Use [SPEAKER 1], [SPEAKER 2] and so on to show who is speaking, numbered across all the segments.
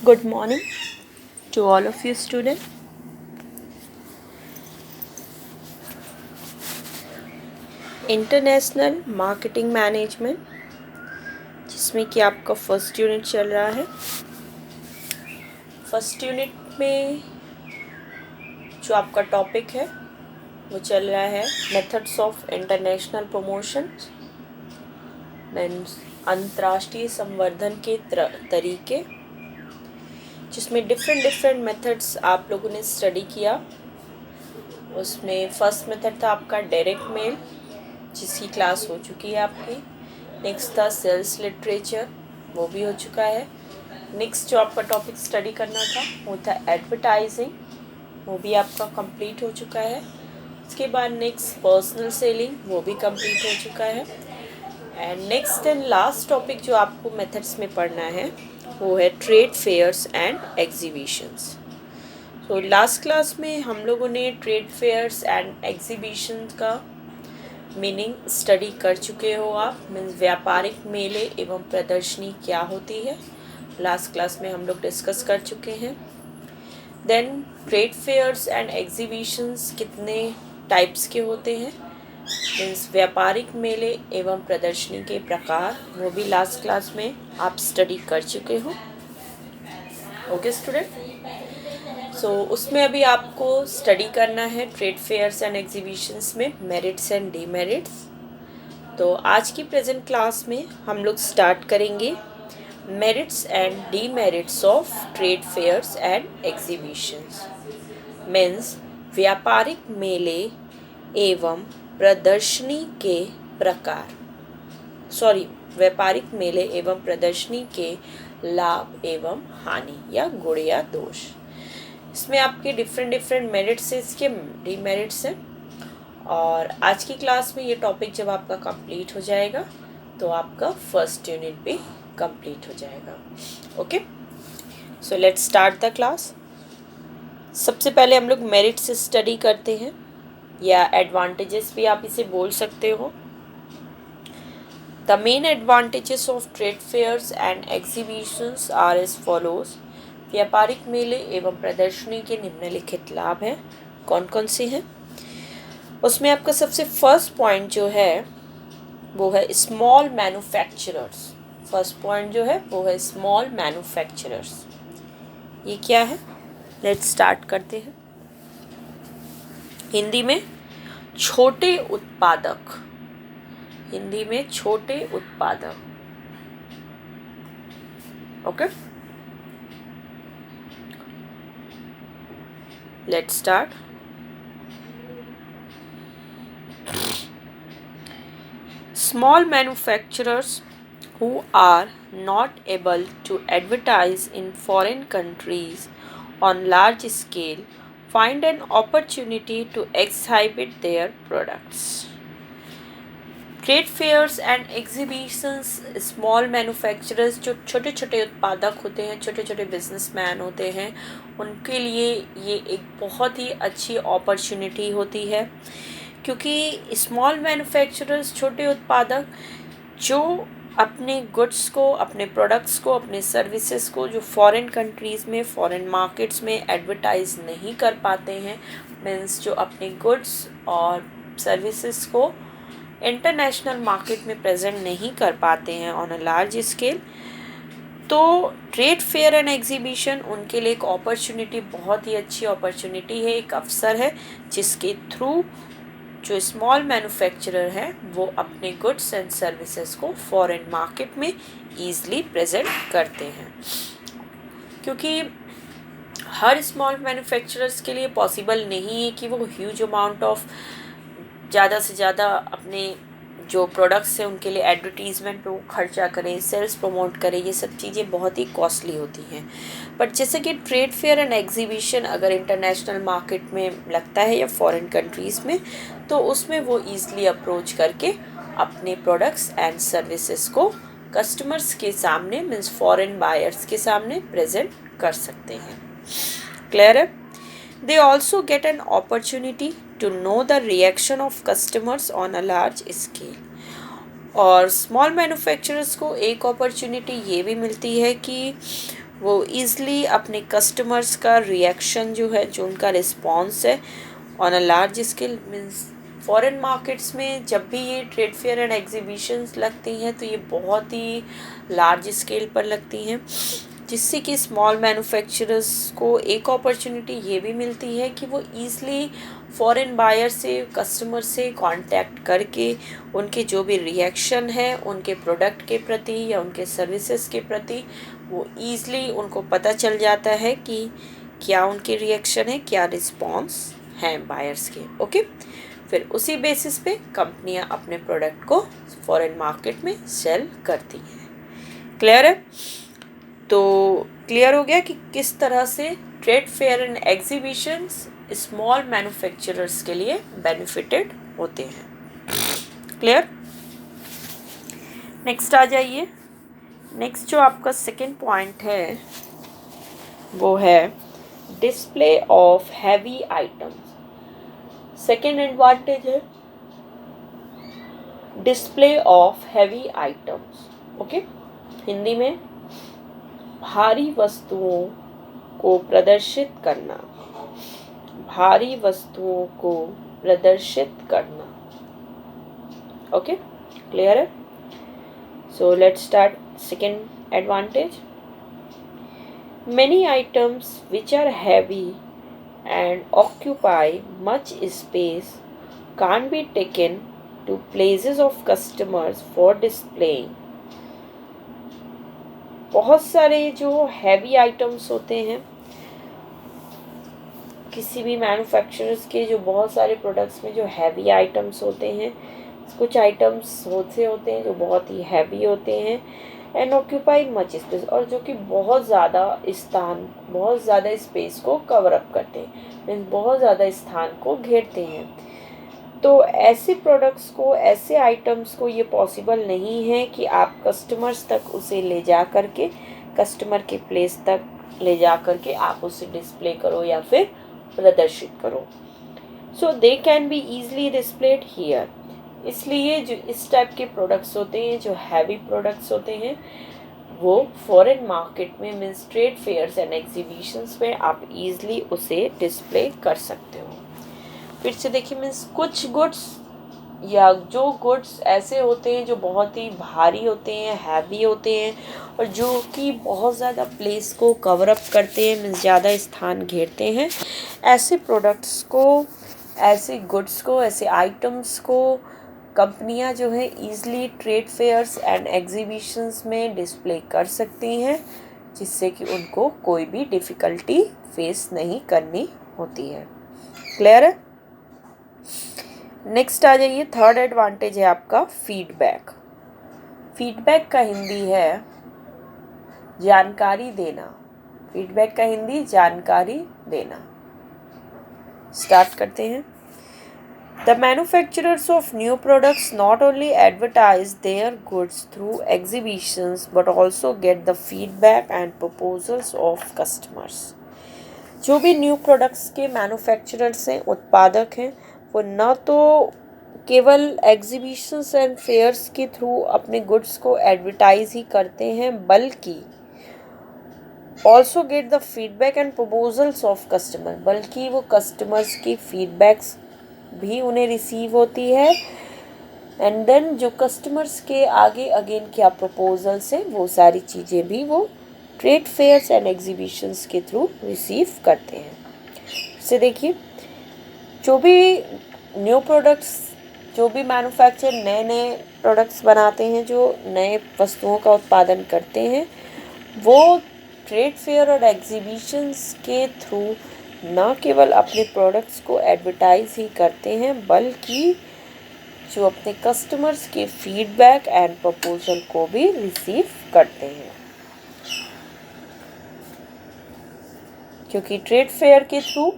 [SPEAKER 1] Good morning to all of you students. International marketing management, जिसमें कि आपका first unit चल रहा है। फर्स्ट यूनिट में जो आपका टॉपिक है वो चल रहा है methods of international promotion, means अंतर्राष्ट्रीय संवर्धन के तरीके, जिसमें डिफरेंट मेथड्स आप लोगों ने स्टडी किया। उसमें फर्स्ट मेथड था आपका डायरेक्ट मेल, जिसकी क्लास हो चुकी है आपकी। नेक्स्ट था सेल्स लिटरेचर, वो भी हो चुका है। नेक्स्ट जो आपका टॉपिक स्टडी करना था वो था एडवर्टाइजिंग, वो भी आपका कंप्लीट हो चुका है। उसके बाद नेक्स्ट पर्सनल सेलिंग, वो भी कंप्लीट हो चुका है। And next and last topic जो आपको मेथड्स में पढ़ना है वो है ट्रेड फेयर्स एंड एग्जीबिशंस। तो लास्ट क्लास में हम लोगों ने ट्रेड फेयर्स एंड एग्जीबिशन का मीनिंग स्टडी कर चुके हो आप। मीन्स व्यापारिक मेले एवं प्रदर्शनी क्या होती है, लास्ट क्लास में हम लोग डिस्कस कर चुके हैं। Then trade fairs and exhibitions कितने टाइप्स के होते हैं, मीन्स व्यापारिक मेले एवं प्रदर्शनी के प्रकार, वो भी लास्ट क्लास में आप स्टडी कर चुके हो। ओके स्टूडेंट, सो उसमें अभी आपको स्टडी करना है ट्रेड फेयर्स एंड एग्जीबिशंस में मेरिट्स एंड डीमेरिट्स। तो आज की प्रेजेंट क्लास में हम लोग स्टार्ट करेंगे merits and demerits of trade fairs and exhibitions, means व्यापारिक मेले एवं प्रदर्शनी के प्रकार, व्यापारिक मेले एवं प्रदर्शनी के लाभ एवं हानि या गुण या दोष। इसमें आपके डिफरेंट मेरिट्स है, इसके डीमेरिट्स हैं। और आज की क्लास में ये टॉपिक जब आपका कंप्लीट हो जाएगा तो आपका फर्स्ट यूनिट भी कंप्लीट हो जाएगा। Okay, so let's start the class. सबसे पहले हम लोग मेरिट्स स्टडी करते हैं, या एडवांटेजेस भी आप इसे बोल सकते हो। The main advantages of trade fairs and exhibitions are as follows. व्यापारिक मेले एवं प्रदर्शनी के निम्नलिखित लाभ हैं। कौन कौन से हैं? उसमें आपका सबसे फर्स्ट पॉइंट जो है वो है स्मॉल मैन्युफैक्चरर्स। फर्स्ट पॉइंट जो है वो है स्मॉल मैन्युफैक्चरर्स। ये क्या है, लेट्स स्टार्ट करते हैं। हिंदी में छोटे उत्पादक, हिंदी में छोटे उत्पादक। Okay, let's start. Small manufacturers who are not able to advertise in foreign countries on large scale find an opportunity to exhibit their products. Trade fairs and exhibitions, small manufacturers जो छोटे छोटे उत्पादक होते हैं, छोटे छोटे बिजनेसमैन होते हैं, उनके लिए ये एक बहुत ही अच्छी अपॉर्चुनिटी होती है। क्योंकि स्मॉल मैन्युफैक्चरर्स, छोटे उत्पादक जो अपने गुड्स को, अपने प्रोडक्ट्स को, अपने सर्विसेज को जो फॉरेन कंट्रीज़ में, फॉरेन मार्केट्स में एडवर्टाइज नहीं कर पाते हैं, मीन्स जो अपने गुड्स और सर्विसेज को इंटरनेशनल मार्केट में प्रेजेंट नहीं कर पाते हैं ऑन अ लार्ज स्केल, तो ट्रेड फेयर एंड एग्जीबिशन उनके लिए एक अपॉर्चुनिटी, बहुत ही अच्छी अपॉर्चुनिटी है, एक अवसर है, जिसके थ्रू जो स्मॉल मैन्युफैक्चरर हैं वो अपने गुड्स एंड सर्विसेज को फॉरेन मार्केट में ईजिली प्रेजेंट करते हैं। क्योंकि हर स्मॉल मैन्युफैक्चरर्स के लिए पॉसिबल नहीं है कि वो ह्यूज अमाउंट ऑफ ज़्यादा से ज़्यादा अपने जो प्रोडक्ट्स हैं उनके लिए एडवर्टीज़मेंट पे वो खर्चा करें, सेल्स प्रमोट करें। ये सब चीज़ें बहुत ही कॉस्टली होती हैं। बट जैसे कि ट्रेड फेयर एंड एग्जीबिशन अगर इंटरनेशनल मार्केट में लगता है या फॉरेन कंट्रीज़ में, तो उसमें वो ईज़िली अप्रोच करके अपने प्रोडक्ट्स एंड सर्विसेज को कस्टमर्स के सामने, मीन्स फॉरेन बायर्स के सामने प्रेजेंट कर सकते हैं। क्लियर है? They also get an opportunity to know the reaction of customers on a large scale. और स्मॉल मैन्युफैक्चरर्स को एक अपॉर्चुनिटी ये भी मिलती है कि वो ईज़िली अपने कस्टमर्स का रिएक्शन जो है, जो उनका रिस्पॉन्स है on a large scale, means foreign markets में जब भी ये ट्रेड फेयर एंड एग्जीबिशंस लगती हैं तो ये बहुत ही लार्ज स्केल पर लगती हैं, जिससे कि स्मॉल मैन्युफैक्चरर्स को एक अपॉर्चुनिटी ये भी मिलती है कि वो ईज़िली फॉरेन बायर से, कस्टमर से कांटेक्ट करके उनके जो भी रिएक्शन है उनके प्रोडक्ट के प्रति या उनके सर्विसेज के प्रति, वो ईज़िली उनको पता चल जाता है कि क्या उनके रिएक्शन है, क्या रिस्पॉन्स हैं बायर्स के। ओके, फिर उसी बेसिस पे कंपनियां अपने प्रोडक्ट को फॉरेन मार्केट में सेल करती हैं। क्लियर है? तो क्लियर हो गया कि किस तरह से trade fair and exhibitions small manufacturers के लिए बेनिफिटेड होते हैं। क्लियर? नेक्स्ट आ जाइए। नेक्स्ट जो आपका सेकेंड पॉइंट है वो है display of heavy items. Second advantage है display of heavy items. Okay, Hindi में भारी वस्तुओं को प्रदर्शित करना, भारी वस्तुओं को प्रदर्शित करना। ओके, क्लियर है? सो let's start second advantage. Many items which are heavy and occupy much space can't be taken to places of customers for displaying. बहुत सारे जो हैवी आइटम्स होते हैं किसी भी मैन्युफैक्चरर्स के, जो बहुत सारे प्रोडक्ट्स में जो हैवी आइटम्स होते हैं, कुछ आइटम्स होते हैं जो बहुत ही हैवी होते हैं एंड ऑक्यूपाई मच स्पेस, और जो कि बहुत ज़्यादा स्पेस को कवर अप करते हैं, मीन्स बहुत ज़्यादा स्थान को घेरते हैं। तो ऐसे प्रोडक्ट्स को, ऐसे आइटम्स को ये पॉसिबल नहीं है कि आप कस्टमर्स तक उसे ले जा करके, कस्टमर के प्लेस तक ले जा करके आप उसे डिस्प्ले करो या फिर प्रदर्शित करो। So they can be easily displayed here. इसलिए जो इस टाइप के प्रोडक्ट्स होते हैं, जो हैवी प्रोडक्ट्स होते हैं, वो फॉरेन मार्केट में, means trade fairs and exhibitions में आप इजीली उसे डिस्प्ले कर सकते हो। फिर से देखिए, मीन्स कुछ गुड्स या जो गुड्स ऐसे होते हैं जो बहुत ही भारी होते हैं, हैवी होते हैं, और जो कि बहुत ज़्यादा प्लेस को कवर अप करते हैं, मीन्स ज़्यादा स्थान घेरते हैं, ऐसे प्रोडक्ट्स को, ऐसे गुड्स को, ऐसे आइटम्स को कंपनियां जो है easily trade fairs and exhibitions में डिस्प्ले कर सकती हैं, जिससे कि उनको कोई भी डिफ़िकल्टी फेस नहीं करनी होती है। क्लियर है? नेक्स्ट आ जाइए, थर्ड एडवांटेज है आपका फीडबैक। फीडबैक का हिंदी है जानकारी देना। फीडबैक का हिंदी जानकारी देना। स्टार्ट करते हैं। The manufacturers of new products not only advertise their goods through exhibitions but also get the feedback and proposals of customers. जो भी न्यू प्रोडक्ट्स के मैन्युफैक्चरर्स हैं, उत्पादक हैं, वो न तो केवल एग्जीबिशंस एंड फेयर्स के थ्रू अपने गुड्स को एडवर्टाइज ही करते हैं, बल्कि also get the feedback and proposals of customer, बल्कि वो कस्टमर्स की फीडबैक्स भी उन्हें रिसीव होती है, एंड देन जो कस्टमर्स के आगे अगेन क्या प्रपोजल्स हैं, वो सारी चीज़ें भी वो ट्रेड फेयर्स एंड एग्जीबिशंस के थ्रू रिसीव करते हैं। इससे देखिए, जो भी न्यू प्रोडक्ट्स, जो भी मैन्युफैक्चर नए नए प्रोडक्ट्स बनाते हैं, जो नए वस्तुओं का उत्पादन करते हैं, वो ट्रेड फेयर और एग्जीबिशंस के थ्रू न केवल अपने प्रोडक्ट्स को एडवर्टाइज ही करते हैं, बल्कि जो अपने कस्टमर्स के फीडबैक एंड प्रपोजल को भी रिसीव करते हैं। क्योंकि ट्रेड फेयर के थ्रू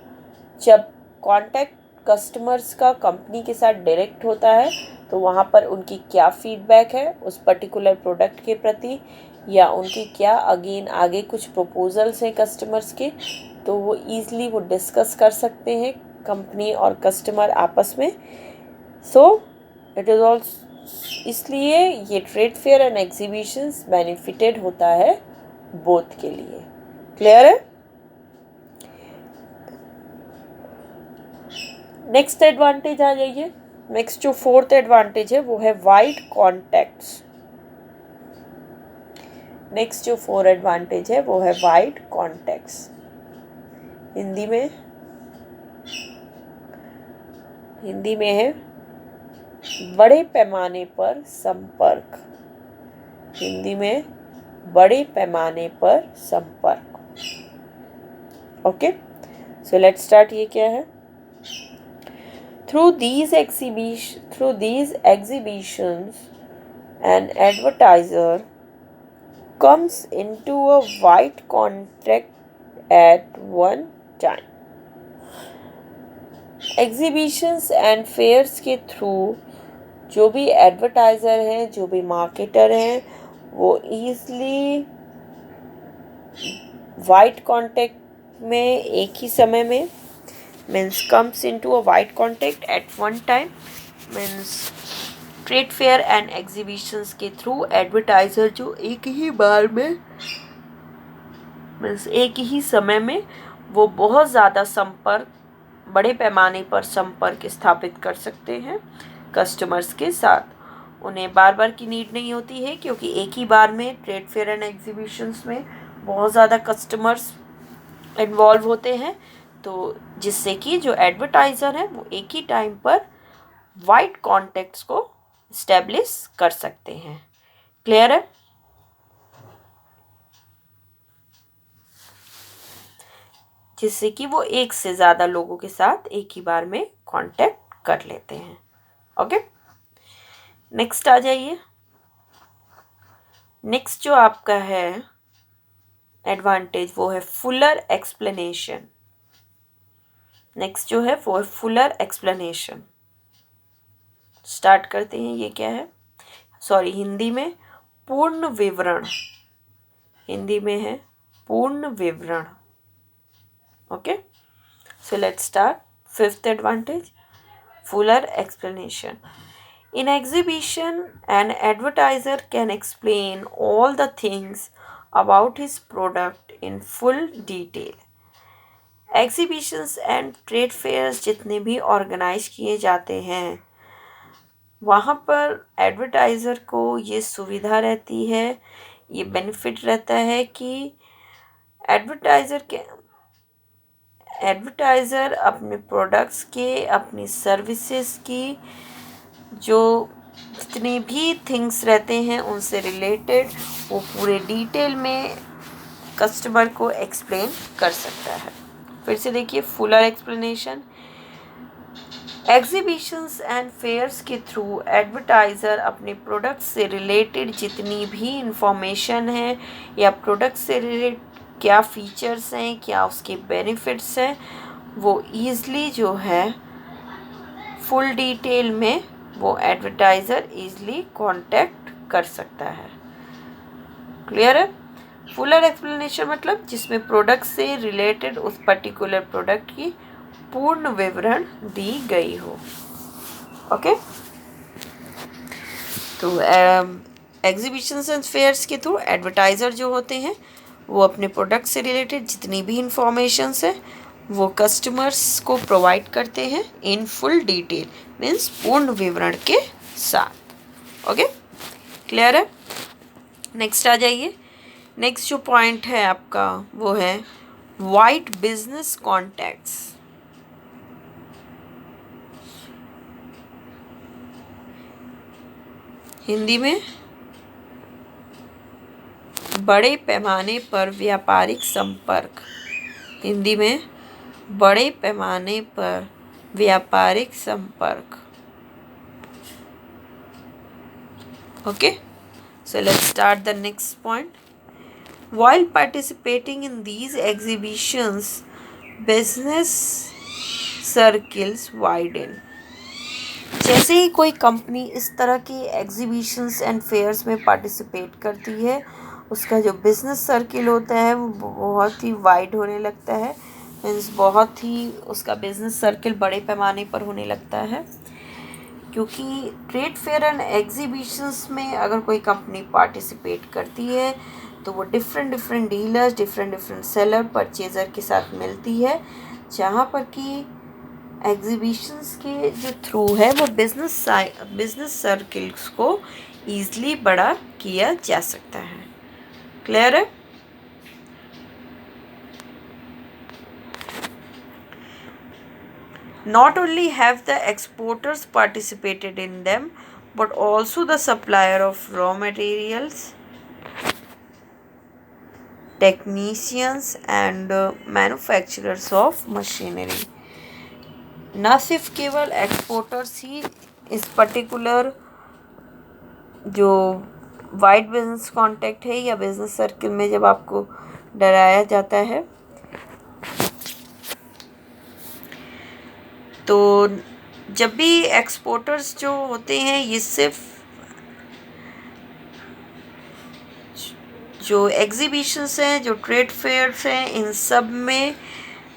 [SPEAKER 1] जब कांटेक्ट कस्टमर्स का कंपनी के साथ डायरेक्ट होता है, तो वहाँ पर उनकी क्या फीडबैक है उस पर्टिकुलर प्रोडक्ट के प्रति, या उनकी क्या अगेन आगे कुछ प्रपोजल्स हैं कस्टमर्स के, तो वो ईज़िली वो डिस्कस कर सकते हैं कंपनी और कस्टमर आपस में। सो इट इज़ ऑल्सो, इसलिए ये trade fair and exhibitions benefited होता है बोथ के लिए। क्लियर है? नेक्स्ट एडवांटेज आ जाइए। नेक्स्ट जो फोर्थ एडवांटेज है वो है वाइड कॉन्टेक्ट्स। नेक्स्ट जो फोर एडवांटेज है वो है वाइड कॉन्टेक्ट्स। हिंदी में है बड़े पैमाने पर संपर्क। हिंदी में बड़े पैमाने पर संपर्क। Okay, so let's start. ये क्या है? Through these exhibitions, an advertiser comes into a wide contact at one time. Exhibitions and fairs के थ्रू जो भी एडवर्टाइज़र हैं, जो भी मार्केटर हैं, वो ईज़ली वाइड कॉन्टेक्ट में एक ही समय में means comes into a wide contact at one time means trade fair and exhibitions के थ्रू एडवर्टाइज़र जो एक ही बार में मीन्स एक ही समय में वो बहुत ज़्यादा संपर्क, बड़े पैमाने पर संपर्क स्थापित कर सकते हैं कस्टमर्स के साथ। उन्हें बार बार की नीड नहीं होती है क्योंकि एक ही बार में ट्रेड फेयर एंड एग्जीबिशंस में बहुत ज़्यादा कस्टमर्स इन्वॉल्व होते हैं, तो जिससे कि जो एडवर्टाइज़र है वो एक ही टाइम पर वाइड कॉन्टेक्ट्स को इस्टेब्लिश कर सकते हैं। क्लियर है? जिससे कि वो एक से ज़्यादा लोगों के साथ एक ही बार में कांटेक्ट कर लेते हैं। ओके, नेक्स्ट आ जाइए। नेक्स्ट जो आपका है एडवांटेज वो है फुलर एक्सप्लेनेशन। नेक्स्ट जो है वो है फुलर एक्सप्लेनेशन। स्टार्ट करते हैं। ये क्या है? सॉरी, हिंदी में पूर्ण विवरण। हिंदी में है पूर्ण विवरण। Okay, so let's start. Fifth advantage, fuller explanation. In exhibition, an advertiser can explain all the things about his product in full detail. Exhibitions and trade fairs जितने भी ऑर्गेनाइज किए जाते हैं वहाँ पर एडवर्टाइज़र को ये सुविधा रहती है, ये बेनिफिट रहता है कि एडवर्टाइज़र अपने प्रोडक्ट्स के, अपनी सर्विसेज की जो जितने भी थिंग्स रहते हैं उनसे रिलेटेड वो पूरे डिटेल में कस्टमर को एक्सप्लेन कर सकता है। फिर से देखिए, fuller explanation. Exhibitions and fairs के थ्रू एडवर्टाइज़र अपने प्रोडक्ट से रिलेटेड जितनी भी इंफॉर्मेशन है या प्रोडक्ट से रिलेटेड क्या फीचर्स हैं, क्या उसके बेनिफिट्स हैं, वो ईज़ली जो है फुल डिटेल में वो एडवर्टाइज़र ईज़ली कांटेक्ट कर सकता है। क्लियर है? फुलर एक्सप्लेनेशन मतलब जिसमें प्रोडक्ट से रिलेटेड उस पर्टिकुलर प्रोडक्ट की पूर्ण विवरण दी गई हो। ओके, तो एग्जीबिशंस एंड फेयर्स के थ्रू एडवर्टाइज़र जो होते हैं वो अपने प्रोडक्ट से रिलेटेड जितनी भी इंफॉर्मेशंस है वो कस्टमर्स को प्रोवाइड करते हैं इन फुल डिटेल मीन्स पूर्ण विवरण के साथ। ओके, क्लियर है? नेक्स्ट आ जाइए। नेक्स्ट जो पॉइंट है आपका वो है वाइड बिजनेस कॉन्टैक्ट्स। हिंदी में बड़े पैमाने पर व्यापारिक संपर्क। हिंदी में बड़े पैमाने पर व्यापारिक संपर्क। Okay, so let's start the next point. While participating in these exhibitions, business circles widen. जैसे ही कोई कंपनी इस तरह की एग्जीबिशंस एंड फेयर्स में पार्टिसिपेट करती है उसका जो बिज़नेस सर्किल होता है वो बहुत ही वाइड होने लगता है, मीन्स बहुत ही उसका बिज़नेस सर्किल बड़े पैमाने पर होने लगता है। क्योंकि ट्रेड फेयर एंड एग्जीबिशंस में अगर कोई कंपनी पार्टिसिपेट करती है तो वो different different dealers, different different seller, purchaser के साथ मिलती है, जहाँ पर कि एग्जीबिशंस के जो थ्रू है वो बिजनेस सर्किल्स को ईज़िली बड़ा किया जा सकता है। क्लियर है? Not only have the exporters participated in them, but also the supplier of raw materials, technicians and manufacturers of machinery. न सिर्फ केवल एक्सपोर्टर्स ही इस पर्टिकुलर जो वाइड बिजनेस कॉन्टेक्ट है या बिजनेस सर्किल में जब आपको डराया जाता है तो जब भी एक्सपोर्टर्स जो होते हैं ये सिर्फ जो एग्जीबिशंस हैं, जो ट्रेड फेयर्स हैं, इन सब में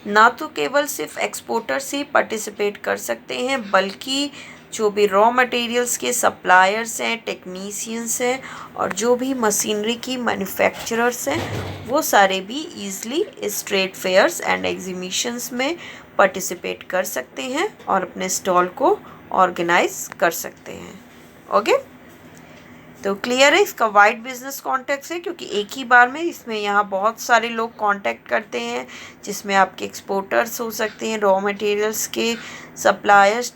[SPEAKER 1] ना तो केवल सिर्फ एक्सपोर्टर्स ही पार्टिसिपेट कर सकते हैं, बल्कि जो भी रॉ मटेरियल्स के सप्लायर्स हैं, टेक्नीशियंस हैं और जो भी मशीनरी की मैन्युफैक्चरर्स हैं वो सारे भी ईज़िली इस ट्रेड फेयर्स एंड एग्जीबिशंस में पार्टिसिपेट कर सकते हैं और अपने स्टॉल को ऑर्गेनाइज कर सकते हैं। ओके, तो क्लियर है, इसका वाइड बिजनेस कॉन्टेक्ट है क्योंकि एक ही बार में इसमें यहाँ बहुत सारे लोग कांटेक्ट करते हैं, जिसमें आपके एक्सपोर्टर्स हो सकते हैं, रॉ मटेरियल्स के सप्लायर्स,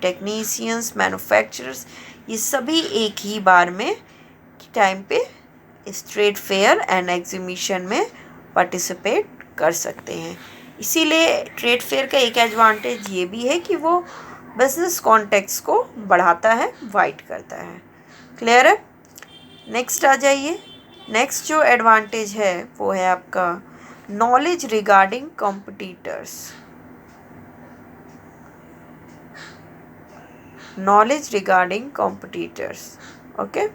[SPEAKER 1] टेक्नीशियंस, मैन्युफैक्चरर्स, ये सभी एक ही बार में टाइम पे इस ट्रेड फेयर एंड एग्जीबिशन में पार्टिसिपेट कर सकते हैं। इसीलिए ट्रेड फेयर का एक एडवांटेज ये भी है कि वो बिजनेस कॉन्टेक्ट्स को बढ़ाता है, वाइड करता है। क्लियर है? नेक्स्ट आ जाइए। नेक्स्ट जो एडवांटेज है वो है आपका knowledge regarding competitors. Knowledge regarding competitors. Okay,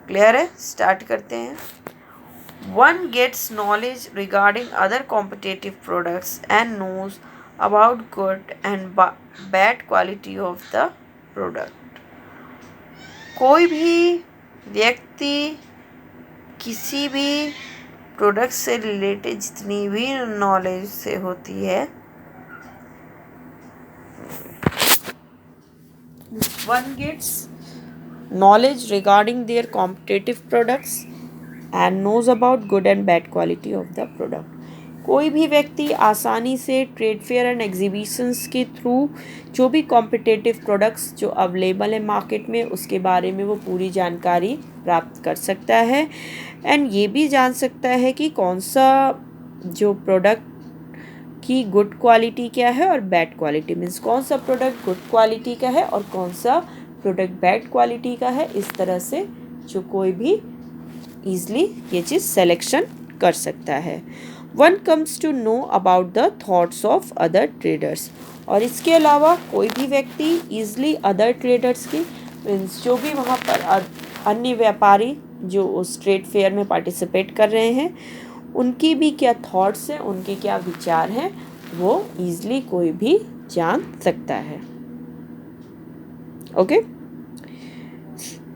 [SPEAKER 1] clear है? स्टार्ट करते हैं। One gets knowledge regarding other competitive products and knows about good and bad quality of the product. कोई भी व्यक्ति किसी भी प्रोडक्ट से रिलेटेड जितनी भी नॉलेज से होती है, one gets knowledge regarding their competitive products and knows about good and bad quality of the product. कोई भी व्यक्ति आसानी से ट्रेड फेयर एंड एग्जीबिशंस के थ्रू जो भी कॉम्पिटिटिव प्रोडक्ट्स जो अवेलेबल है मार्केट में उसके बारे में वो पूरी जानकारी प्राप्त कर सकता है एंड ये भी जान सकता है कि कौन सा जो प्रोडक्ट की गुड क्वालिटी क्या है और बैड क्वालिटी, मीन्स कौन सा प्रोडक्ट गुड क्वालिटी का है और कौन सा प्रोडक्ट बैड क्वालिटी का है। इस तरह से जो कोई भी ईज़िली ये चीज़ सेलेक्शन कर सकता है। One comes to know about the thoughts of other traders, और इसके अलावा कोई भी व्यक्ति ईज़िली अदर ट्रेडर्स की, मीन्स जो भी वहाँ पर अन्य व्यापारी जो उस ट्रेड फेयर में पार्टिसिपेट कर रहे हैं उनकी भी क्या थॉट्स हैं, उनके क्या विचार हैं, वो ईज़िली कोई भी जान सकता है। Okay,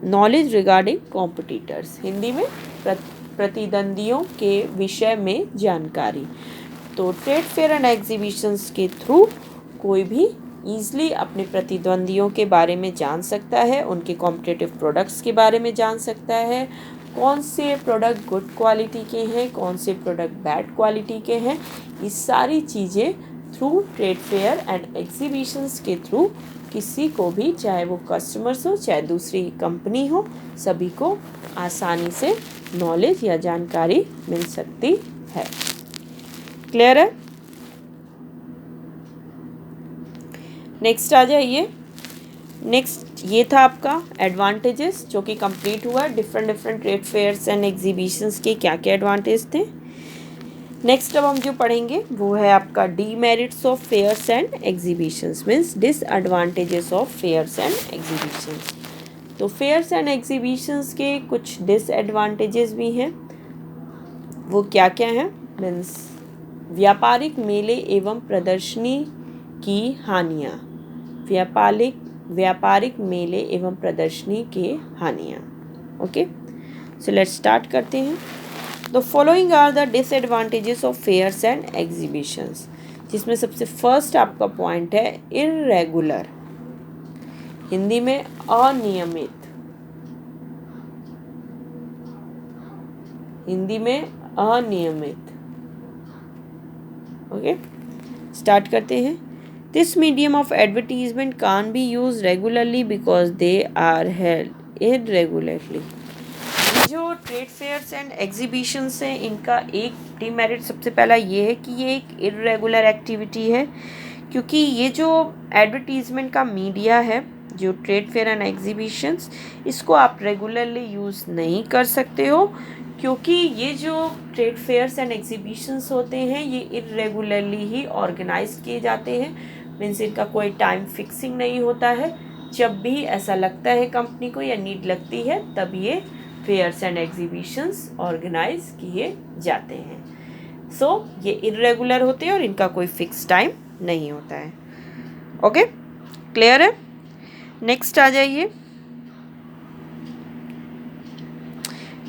[SPEAKER 1] knowledge regarding competitors, Hindi में प्रतिद्वंदियों के विषय में जानकारी। तो ट्रेड फेयर एंड एग्जीबिशंस के थ्रू कोई भी ईज़िली अपने प्रतिद्वंदियों के बारे में जान सकता है, उनके कॉम्पिटिटिव प्रोडक्ट्स के बारे में जान सकता है, कौन से प्रोडक्ट गुड क्वालिटी के हैं, कौन से प्रोडक्ट बैड क्वालिटी के हैं। ये सारी चीज़ें through trade fair and exhibitions के थ्रू किसी को भी, चाहे वो कस्टमर्स हो चाहे दूसरी कंपनी हो, सभी को आसानी से नॉलेज या जानकारी मिल सकती है। क्लियर है? नेक्स्ट आ जाइए। नेक्स्ट ये था आपका एडवांटेजेस जो कि कंप्लीट हुआ, different trade fairs and exhibitions के क्या क्या एडवांटेज थे। नेक्स्ट अब हम जो पढ़ेंगे वो है आपका demerits of fairs and exhibitions, means disadvantages of fairs and exhibitions. तो फेयर्स एंड एग्जीबिशंस के कुछ डिसएडवांटेजेस भी हैं, वो क्या क्या हैं। मीन्स व्यापारिक मेले एवं प्रदर्शनी की हानियाँ, व्यापारिक मेले एवं प्रदर्शनी के हानियाँ। ओके, सो लेट्स स्टार्ट करते हैं। The following are the disadvantages of fairs and exhibitions, जिसमें सबसे फर्स्ट आपका पॉइंट है इर्रेगुलर, हिंदी में अनियमित, हिंदी में अनियमित। ओके, स्टार्ट करते हैं। This medium of advertisement can't be use regularly because they are held irregularly. जो ट्रेड फेयर्स एंड एग्जीबिशंस हैं, इनका एक डिमेरिट सबसे पहला ये है कि ये एक इरेगुलर एक्टिविटी है, क्योंकि ये जो एडवर्टीजमेंट का मीडिया है, जो ट्रेड फेयर एंड एग्जीबिशंस, इसको आप रेगुलरली यूज़ नहीं कर सकते हो, क्योंकि ये जो ट्रेड फेयर्स एंड एग्जीबिशंस होते हैं ये इरेगुलरली ही ऑर्गेनाइज किए जाते हैं। मीन्स इनका कोई टाइम फिक्सिंग नहीं होता है, जब भी ऐसा लगता है कंपनी को या नीड लगती है तब ये फेयर्स एंड एग्जीबिशंस ऑर्गेनाइज किए जाते हैं। सो ये इरेगुलर होते हैं और इनका कोई फिक्स टाइम नहीं होता है। ओके, क्लियर है? नेक्स्ट आ जाइए।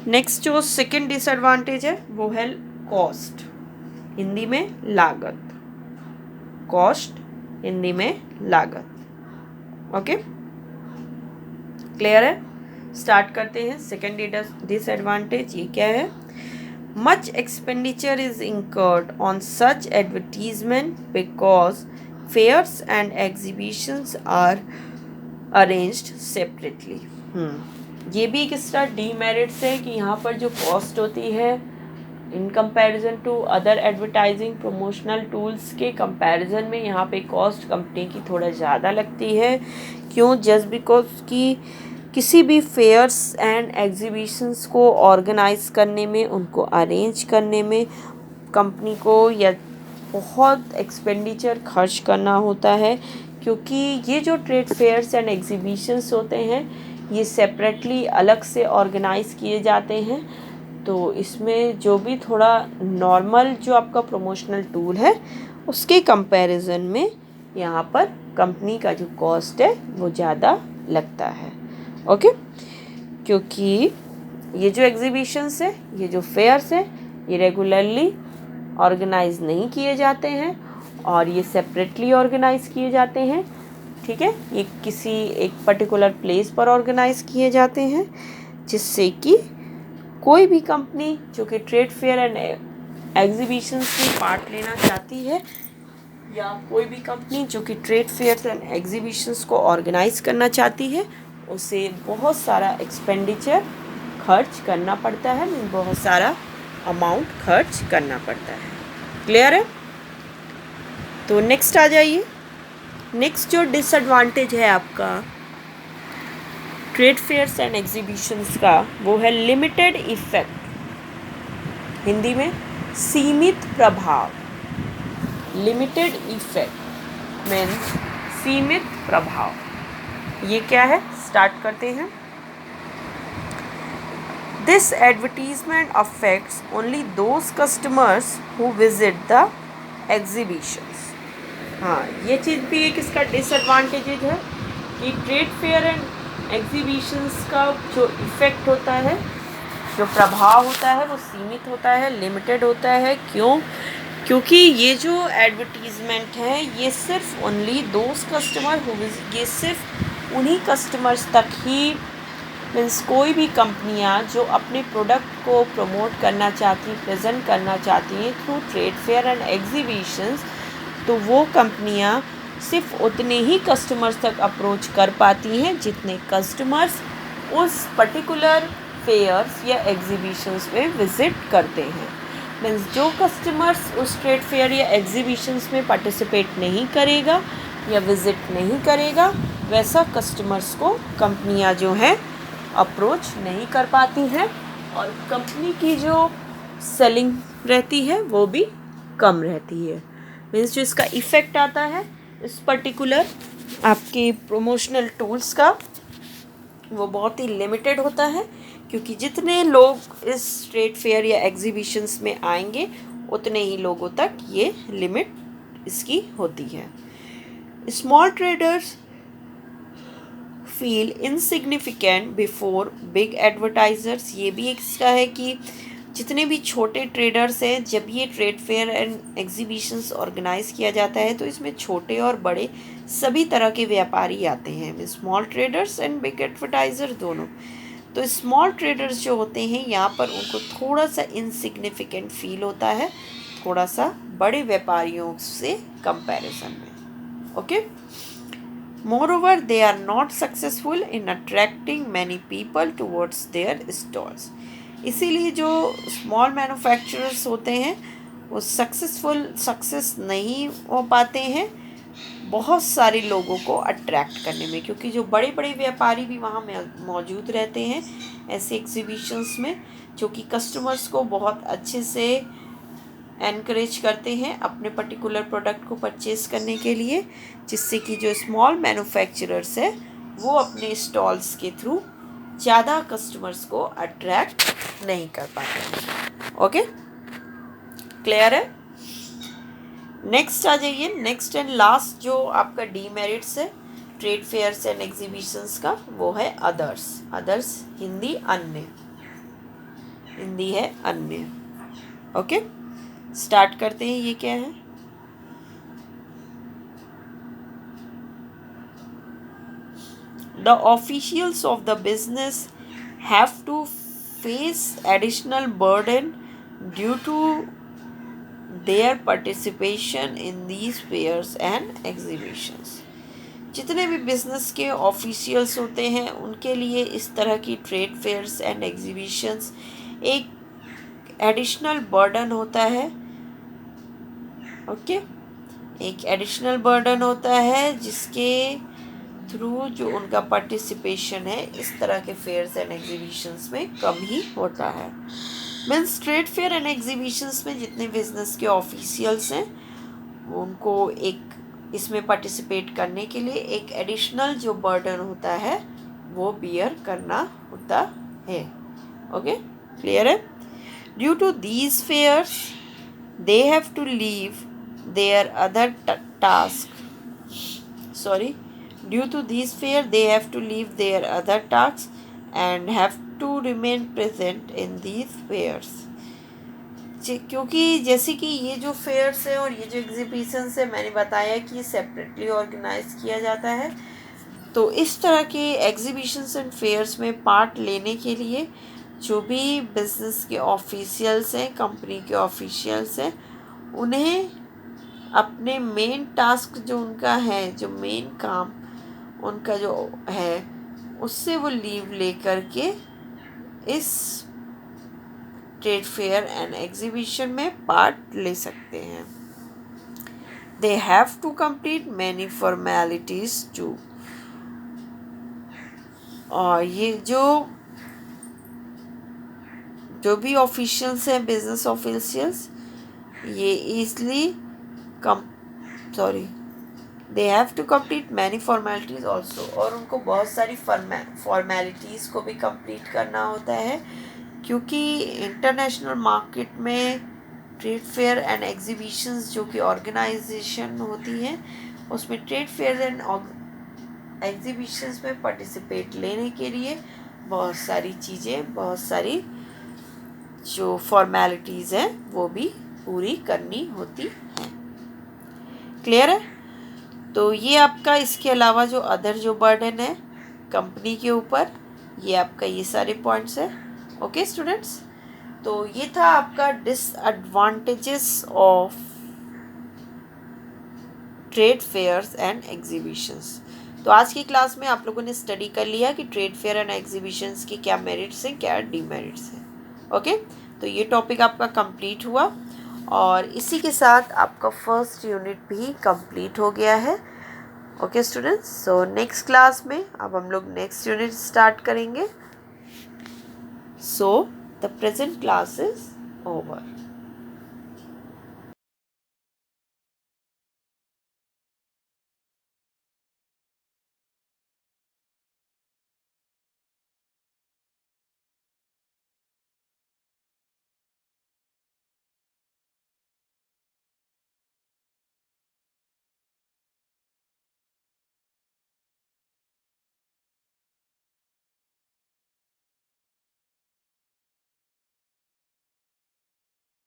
[SPEAKER 1] नेक्स्ट जो सेकंड डिसएडवांटेज है वो है कॉस्ट, हिंदी में लागत। कॉस्ट, हिंदी में लागत। ओके, क्लियर है? स्टार्ट करते हैं। सेकेंड डिसएडवांटेज ये क्या है? Much expenditure is incurred on such advertisement because fairs and exhibitions are arranged separately. ये भी एक इसका डीमेरिट्स है कि यहाँ पर जो कॉस्ट होती है in comparison to other advertising promotional tools के कंपैरिजन में यहाँ पे कॉस्ट कंपनी की थोड़ा ज़्यादा लगती है। क्यों? जस्ट बिकॉज कि किसी भी फेयर्स एंड एग्जीबिशंस को ऑर्गेनाइज करने में, उनको अरेंज करने में कंपनी को या बहुत एक्सपेंडिचर खर्च करना होता है, क्योंकि ये जो ट्रेड फेयर्स एंड एग्जीबिशंस होते हैं ये सेपरेटली अलग से ऑर्गेनाइज किए जाते हैं। तो इसमें जो भी थोड़ा नॉर्मल जो आपका प्रमोशनल टूल है उसके कंपैरिजन में यहाँ पर कंपनी का जो कॉस्ट है वो ज़्यादा लगता है। ओके, क्योंकि ये जो एग्जीबिशंस है, ये जो फेयर्स है, ये रेगुलरली ऑर्गेनाइज नहीं किए जाते हैं और ये सेपरेटली ऑर्गेनाइज किए जाते हैं। ठीक है, ये किसी एक पर्टिकुलर प्लेस पर ऑर्गेनाइज किए जाते हैं, जिससे कि कोई भी कंपनी जो कि ट्रेड फेयर एंड एग्जीबिशंस में पार्ट लेना चाहती है, या कोई भी कंपनी जो कि ट्रेड फेयर एंड एग्जीबिशंस को ऑर्गेनाइज करना चाहती है, उसे बहुत सारा एक्सपेंडिचर खर्च करना पड़ता है, बहुत सारा अमाउंट खर्च करना पड़ता है। क्लियर है? तो नेक्स्ट आ जाइए। नेक्स्ट जो डिसएडवांटेज है आपका ट्रेड फेयर्स एंड एग्जीबिशंस का, वो है लिमिटेड इफेक्ट, हिंदी में सीमित प्रभाव। लिमिटेड इफेक्ट मीन्स सीमित प्रभाव। ये क्या है? स्टार्ट करते हैं। This advertisement affects only those customers who visit the exhibitions. हाँ, ये चीज़ भी एक इसका डिसएडवांटेज है कि ट्रेड फेयर एंड एग्जीबिशंस का जो इफ़ेक्ट होता है, जो प्रभाव होता है, वो सीमित होता है, लिमिटेड होता है। क्यों? क्योंकि ये जो एडवर्टीज़मेंट है ये सिर्फ ओनली दोज कस्टमर हो, ये सिर्फ उन्हीं कस्टमर्स तक ही, मीन्स कोई भी कंपनियां जो अपने प्रोडक्ट को प्रमोट करना चाहती, प्रेजेंट करना चाहती हैं through trade fair and exhibitions, तो वो कंपनियां सिर्फ उतने ही कस्टमर्स तक अप्रोच कर पाती हैं जितने कस्टमर्स उस पर्टिकुलर फेयर्स या एग्जीबिशंस में विज़िट करते हैं। मीन्स जो कस्टमर्स उस ट्रेड फेयर या एग्जीबिशंस में पार्टिसिपेट नहीं करेगा या विज़िट नहीं करेगा, वैसा कस्टमर्स को कंपनियां जो हैं अप्रोच नहीं कर पाती हैं और कंपनी की जो सेलिंग रहती है वो भी कम रहती है। मीन्स जो इसका इफ़ेक्ट आता है इस पर्टिकुलर आपके प्रमोशनल टूल्स का, वो बहुत ही लिमिटेड होता है, क्योंकि जितने लोग इस ट्रेड फेयर या एग्जीबिशंस में आएंगे उतने ही लोगों तक ये लिमिट इसकी होती है। Small traders feel insignificant before big advertisers. ये भी एक इसका है कि जितने भी छोटे ट्रेडर्स हैं, जब ये trade fair and exhibitions organise किया जाता है तो इसमें छोटे और बड़े सभी तरह के व्यापारी आते हैं, small traders and big advertiser दोनों। तो स्मॉल ट्रेडर्स जो होते हैं यहाँ पर उनको थोड़ा सा इनसिग्निफिकेंट फील होता है, थोड़ा सा बड़े व्यापारियों से कंपैरिजन में। Okay, moreover they are not successful in attracting many people towards their stalls। इसीलिए जो स्मॉल मैन्युफैक्चरर्स होते हैं वो सक्सेस नहीं हो पाते हैं बहुत सारे लोगों को अट्रैक्ट करने में, क्योंकि जो बड़े बड़े व्यापारी भी वहाँ मौजूद रहते हैं ऐसे एग्जीबिशंस में, जो कि कस्टमर्स को बहुत अच्छे से एनकरेज करते हैं अपने पर्टिकुलर प्रोडक्ट को परचेज करने के लिए, जिससे कि जो स्मॉल मैन्युफैक्चरर्स है वो अपने स्टॉल्स के थ्रू ज़्यादा कस्टमर्स को अट्रैक्ट नहीं कर पाते हैं। ओके, क्लियर है? नेक्स्ट आ जाइए, नेक्स्ट एंड लास्ट जो आपका डीमेरिट्स है ट्रेड फेयर्स एंड एग्जीबिशंस का, वो है अदर्स। अदर्स हिंदी अन्य, हिंदी है अन्य। ओके, स्टार्ट करते हैं। ये क्या है? The officials of the business have to face additional burden due to their participation in these fairs and exhibitions। जितने भी बिजनेस के ऑफिशियल्स होते हैं उनके लिए इस तरह की ट्रेड फेयर्स एंड एग्जीबिशंस एक एडिशनल बर्डन होता है। ओके, एक एडिशनल बर्डन होता है जिसके थ्रू जो उनका पार्टिसिपेशन है इस तरह के फेयर्स एंड एग्जीबिशंस में कम ही होता है। Means trade fair and exhibitions में जितने बिजनेस के ऑफिशियल्स हैं उनको एक इसमें पार्टिसिपेट करने के लिए एक एडिशनल जो बर्डन होता है वो बियर करना होता है। ओके, क्लियर है? Due to these fairs they have to leave their other due to these fear they have to leave their other tasks and have to remain present in these fairs। क्योंकि जैसे कि ये जो fears है और ये जो एग्जीबिशंस है मैंने बताया कि ये सेपरेटली ऑर्गेनाइज किया जाता है, तो इस तरह के एग्जीबिशंस एंड फेयर्स में पार्ट लेने के लिए जो भी बिजनेस के ऑफिशियल्स हैं, कंपनी के ऑफिशियल्स हैं, उन्हें अपने मेन टास्क जो उनका है, जो मेन काम उनका जो है उससे वो लीव ले करके इस ट्रेड फेयर एंड एग्जीबिशन में पार्ट ले सकते हैं। They have to complete many formalities too. और ये जो भी ऑफिशियल्स हैं, बिजनेस ऑफिशियल्स, ये easily they have to complete many formalities also, और उनको बहुत सारी फॉर्मेलिटीज़ को भी कंप्लीट करना होता है, क्योंकि इंटरनेशनल मार्केट में ट्रेड फेयर एंड एग्जीबिशंस जो कि ऑर्गेनाइजेशन होती हैं उसमें ट्रेड फेयर एंड एग्जीबिशंस में पार्टिसिपेट लेने के लिए बहुत सारी चीज़ें, बहुत सारी जो फॉर्मेलिटीज़ हैं वो भी पूरी करनी होती हैं। क्लियर है? तो ये आपका इसके अलावा जो अदर जो बर्डन है कंपनी के ऊपर, ये आपका ये सारे पॉइंट्स है। ओके स्टूडेंट्स, तो ये था आपका disadvantages of trade fairs and exhibitions. तो आज की क्लास में आप लोगों ने स्टडी कर लिया कि ट्रेड फेयर एंड एग्जीबिशंस के क्या मेरिट्स हैं, क्या डीमेरिट्स हैं। ओके, तो ये टॉपिक आपका कंप्लीट हुआ और इसी के साथ आपका फर्स्ट यूनिट भी कंप्लीट हो गया है। Okay students, so next class में अब हम लोग नेक्स्ट यूनिट स्टार्ट करेंगे। So the present class is over.